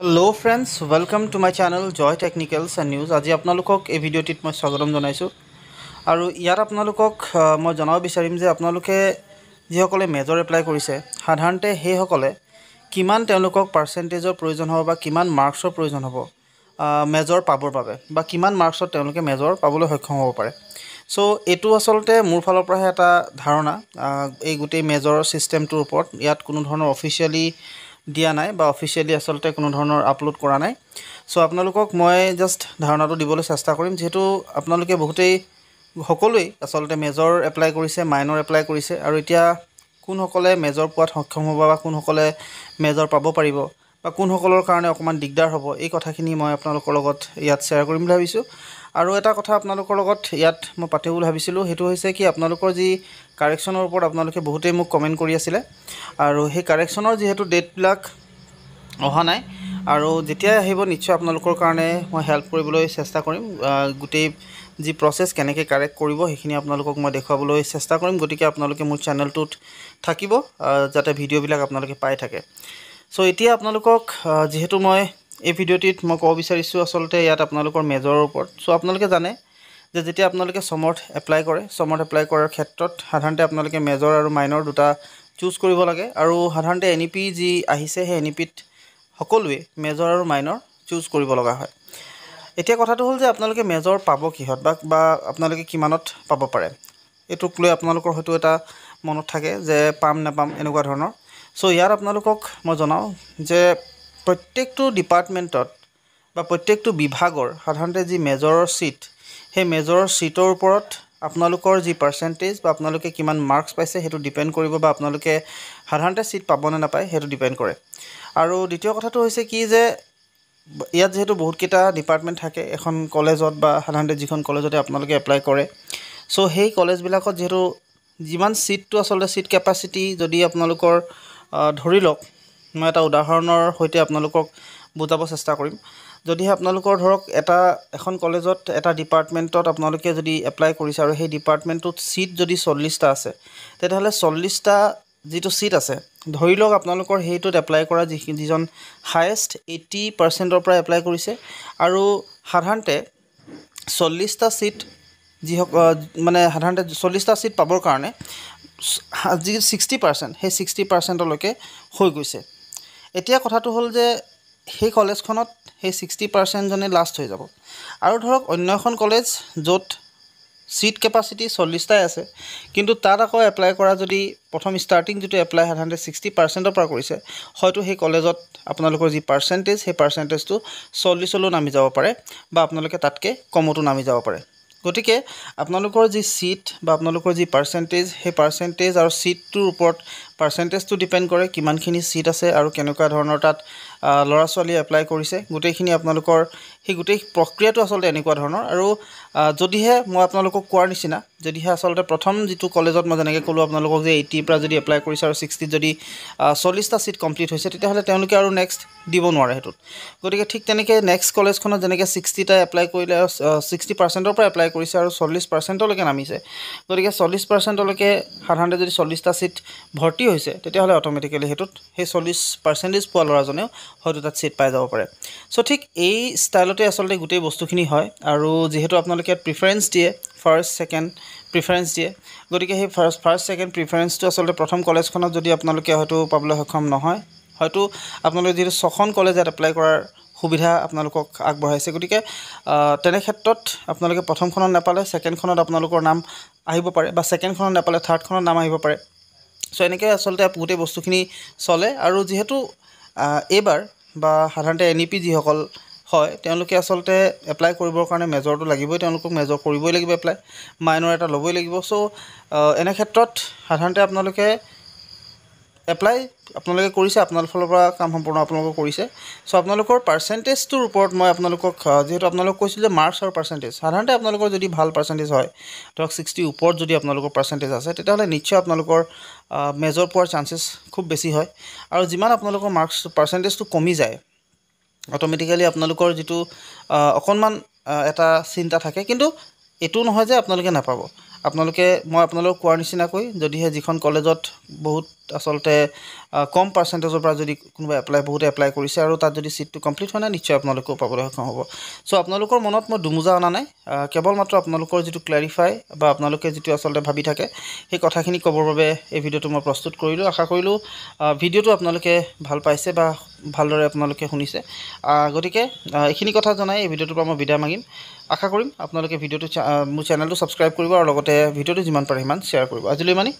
Hello friends, welcome to my channel Joy Technicals and News. আজি আপোনালোকক এই ভিডিঅ'টিত মই স্বাগতম জনাইছোঁ আৰু ইয়াত আপোনালোকক মই জনাব বিচাৰিম যে আপোনালোকে যিসকলে মেজৰ এপ্লাই কৰিছে সাধাৰণতে সেইসকলে কিমান তেওঁলোকক পাৰ্চেন্টেজৰ প্ৰয়োজন হ'ব বা কিমান মাৰ্কছৰ প্ৰয়োজন হ'ব মেজৰ পাবৰ বাবে বা কিমান মাৰ্কছত তেওঁলোকে মেজৰ পাবলৈ সক্ষম হ'ব পাৰে। সো এটো আসলতে মোৰ ফালৰ পৰা এটা ধাৰণা এই গোটেই মেজৰ সিস্টেমটোৰ ওপৰত ইয়াত কোনো ধৰণৰ অফিচিয়ালি দিয়া নাই বা অফিচিয়ালি আসলতে কোনো ধৰণৰ আপলোড কৰা নাই। সো আপোনালোকক মই জাস্ট ধাৰণাটো দিবলৈ চেষ্টা কৰিম যেহেতু আপোনালোকে বহুতেই সকলোই আসলতে মেজৰ এপ্লাই কৰিছে মাইনৰ এপ্লাই কৰিছে আৰু এতিয়া কোনসকলে মেজৰ পোৱাত সক্ষম হ'ব বা কোনসকলে মেজৰ পাব পাৰিব বা কোনসকলৰ কাৰণে অকমান দিগদাৰ হ'ব এই কথাখিনি মই আপোনালোকৰ লগত ইয়াত শ্বেয়াৰ কৰিম বুলি ভাবিছোঁ। আৰু এটা কথা আপোনালোকৰ লগত ইয়াত মই পাতিব বুলি ভাবিছিলোঁ হেতু হৈছে কি আপোনালোকৰ যি কাৰেকচনৰ ওপৰত আপোনালোকে বহুতেই মোক কমেন্ট কৰি আছিলে আৰু সেই কাৰেকচনৰ যেহেতু ডেটবিলাক অহা নাই আৰু যেতিয়া আহিব নিশ্চয় আপোনালোকৰ কাৰণে মই হেল্প কৰিবলৈ চেষ্টা কৰিম গোটেই যি প্ৰসেস কেনেকৈ কাৰেক্ট কৰিব সেইখিনি আপোনালোকক মই দেখাবলৈ চেষ্টা কৰিম। গতিকে আপোনালোকে মোৰ চেনেলটোত থাকিব যাতে ভিডিঅ'বিলাক আপোনালোকে পাই থাকে। সো এতিয়া আপোনালোকক যেহেতু মই এই ভিডিঅ'টিত মই ক'ব বিচাৰিছোঁ আসলতে ইয়াত আপোনালোকৰ মেজৰৰ ওপৰত। সো আপোনালোকে জানে যে যেতিয়া আপোনালোকে সমৰ্থ এপ্লাই কৰে সমৰ্থ এপ্লাই কৰাৰ ক্ষেত্ৰত সাধাৰণতে আপোনালোকে মেজৰ আৰু মাইনৰ দুটা চুজ কৰিব লাগে আৰু সাধাৰণতে এনইপি যি আহিছে সেই এনইপিত সকলোৱে মেজৰ আৰু মাইনৰ চুজ কৰিব লগা হয়। এতিয়া কথাটো হ'ল যে আপোনালোকে মেজৰ পাব কিহত বা আপোনালোকে কিমানত পাব পাৰে এটোক লৈ আপোনালোকৰ হয়তো এটা মনত থাকে যে পাম না পাম এনেকুৱা ধৰণৰ। সো ইয়াৰ আপোনালোকক মই জনাওঁ যে প্ৰত্যেকটো ডিপাৰ্টমেণ্টত বা প্ৰত্যেকটো বিভাগৰ সাধাৰণতে যি মেজৰৰ সিট সেই মেজৰৰ সিটৰ ওপৰত আপোনালোকৰ যি পাৰ্চেন্টেজ বা আপোনালোকে কিমান মাৰ্কছ পাইছে হেতু ডিপেন্ড কৰিব বা আপোনালোকে সাধাৰণতে সিট পাব না নাপায় হেতু ডিপেন্ড কৰে। আৰু দ্বিতীয় কথাটো হৈছে কি যে ইয়াত যেহেতু বহুত কেইটা ডিপাৰ্টমেন্ট থাকে এখন কলেজত বা সাধাৰণতে যিখন কলেজতে আপোনালোকে এপ্লাই কৰে সো সেই কলেজবিলাকত যেহেতু যিমান সিটটো আসলে সিট ক্যাপাসিটি যদি আপোনালোকৰ ধৰি লওক মই এটা উদাহৰণৰ সৈতে আপোনালোকক বুজাব চেষ্টা কৰিম। যদি আপোনালোকৰ ধৰক এখন কলেজত এটা ডিপাৰ্টমেন্টত আপোনালোকে যদি এপ্লাই কৰিছে আৰু সেই ডিপাৰ্টমেন্টত সিট যদি 40টা আছে তেতিয়াহলে 40টা যেটো সিট আছে ধৰি লওক আপোনালোকৰ হেইটোত এপ্লাই কৰা যিজন হাইয়েষ্ট 80% পৰা এপ্লাই কৰিছে আৰু সাধাৰণতে 40টা সিট যি মানে সাধাৰণতে 40টা সিট পাবৰ কাৰণে যি 60% সেই 60% লৈকে হৈ গৈছে। এতিয়া কথাটো হ'ল যে সেই কলেজখনত সেই 60% জনে লাষ্ট হৈ যাব আৰু ধৰক অন্য এখন কলেজ য'ত সিট ক্যাপাসিটি 40টাই আছে কিন্তু তাত আকৌ এপ্লাই কৰা যদি প্ৰথম স্টাৰ্টিং যেটো এপ্লাই সাধাৰণতে 60% পৰা কৰিছে হয়তো সেই কলেজত আপোনালোকৰ যি পাৰ্চেন্টেজ সেই পাৰ্চেন্টেজটো 40 লৈ নামি যাব পাৰে বা আপোনালোকে তাতকে কমতো নামি যাব পাৰে। গতিকে আপোনালোকৰ যি সিট বা আপোনালোকৰ যি পাৰ্চেন্টেজ সেই পাৰ্চেন্টেজ আৰু সিটটোৰ ওপৰত পাৰ্চেন্টেজটো ডিপেন্ড কৰে কিমানখিনি সিট আছে আৰু কেনেকুৱা ধৰণৰ তাত লৰা ছোৱালী এপ্লাই কৰিছে গোটেইখিনি আপোনালোকৰ সেই গোটেই প্ৰক্ৰিয়াটো আসলে এনেকুৱা ধৰণৰ। আৰু যদিহে মই আপোনালোকক কোৱাৰ নিচিনা যদিহে আসলে প্ৰথম যেটো কলেজত মই যেনেকৈ ক'লো আপোনালোকক যে 80 পৰা যদি এপ্লাই কৰিছে আৰু 60 যদি 40টা সিট কমপ্লিট হৈছে তেতিয়াহলে তেওঁলোকে আৰু নেক্সট দিব নোৱাৰে হেতুত। গতিকে ঠিক তেনেকৈ নেক্সট কলেজখনত যেনেকৈ 60টা এপ্লাই কৰিলে 60% পৰা এপ্লাই কৰিছে আৰু 40% লৈকে নামিছে গতিকে 40% লৈকে সাধাৰণতে যদি 40টা সিট ভৰ্তি হৈছে তেতিয়াহলে অটোমেটিক্যালি হেতুত সেই 40% পোৱা লৰাজনেও হয়তো তাত সিট পাই যাব পাৰে। সো ঠিক এই ষ্টাইলতে আসলে গোটেই বস্তুখিনি হয় আৰু যেহেতু আপোনালোকে প্ৰিফাৰেন্স দিয়ে ফাৰ্স্ট সেকেন্ড প্ৰিফাৰেন্স দিয়ে গতিকে সেই ফাৰ্স্ট সেকেন্ড প্ৰিফাৰেন্সটো আসলে প্ৰথম কলেজখনত যদি আপোনালোকে হয়তো পাবলৈ সক্ষম নহয় হয়তো আপোনালোকে যেটো ছখন কলেজত এপ্লাই কৰাৰ সুবিধা আপোনালোকক আগবঢ়াইছে গতিকে তেনে ক্ষেত্ৰত আপোনালোকে প্ৰথমখনত নাপালে সেকেন্ডখনত আপোনালোকৰ নাম আহিব পাৰে বা সেকেন্ডখনত নাপালে থাৰ্ডখনত নাম আহিব পাৰে। সো এনেকৈ আসলে গোটেই বস্তুখিনি চলে আৰু যেহেতু এবাৰ বা সাধাৰণতে এনইপি যিসকল হয় তেওঁলোকে আসলে এপ্লাই কৰিবৰ কাৰণে মেজৰটো লাগিবই তেওঁলোকক মেজৰ কৰিবই লাগিব এপ্লাই মাইনৰ এটা ল'বই লাগিব। সো এনে ক্ষেত্ৰত সাধাৰণতে আপোনালোকে এপ্লাই আপোনালোকে কৰিছে আপোনালোকৰ ফালৰ পৰা কাম সম্পূৰ্ণ আপোনালোকে কৰিছে। সো আপোনালোকৰ পাৰ্চেন্টেজটোৰ ওপৰত মই আপোনালোকক যেহেতু আপোনালোকক কৈছিল যে মাৰ্কছ আৰু পাৰ্চেন্টেজ সাধাৰণতে আপোনালোকৰ যদি ভাল পাৰ্চেন্টেজ হয় ধৰক 60 ওপৰত যদি আপোনালোকৰ পাৰ্চেন্টেজ আছে তেতিয়াহলে নিশ্চয় আপোনালোকৰ মেজৰ পোৱাৰ চান্সেছ খুব বেছি হয় আৰু যিমান আপোনালোকৰ মাৰ্কছ পাৰ্চেন্টেজটো কমি যায় অটোমেটিক্যালি আপোনালোকৰ যেটো অকনমান এটা চিন্তা থাকে কিন্তু এটো নহয় যে আপোনালোকে নাপাব আপোনালোকে মই আপোনালোকক কোৱাৰ নিচিনাকৈ যদিহে যিখন কলেজত বহুত আচলতে কম পাৰ্চেণ্টেজৰ পৰা যদি কোনোবা বহুতে এপ্লাই কৰিছে আৰু তাত যদি ছিটটো কমপ্লিট হয় না নিশ্চয় আপোনালোকেও পাবলৈ সক্ষম হ'ব চ' আপোনালোকৰ মনত মই দুমোজা অনা নাই কেৱল মাত্ৰ আপোনালোকৰ যিটো ক্লেৰিফাই বা আপোনালোকে যিটো আচলতে ভাবি থাকে সেই কথাখিনি ক'বৰ বাবে এই ভিডিঅ'টো মই প্ৰস্তুত কৰিলোঁ আশা কৰিলোঁ ভিডিঅ'টো আপোনালোকে ভাল পাইছে বা ভালদৰে আপোনালোকে শুনিছে গতিকে এইখিনি কথা জনাই এই ভিডিঅ'টোৰ পৰা মই বিদায় মাগিম আশা কৰিম আপোনালোকে ভিডিঅ'টো মোৰ চেনেলটো ছাবস্ক্ৰাইব কৰিব আৰু লগতে ভিডিঅ'টো যিমান পাৰে সিমান শ্বেয়াৰ কৰিব আজিলৈ ইমানেই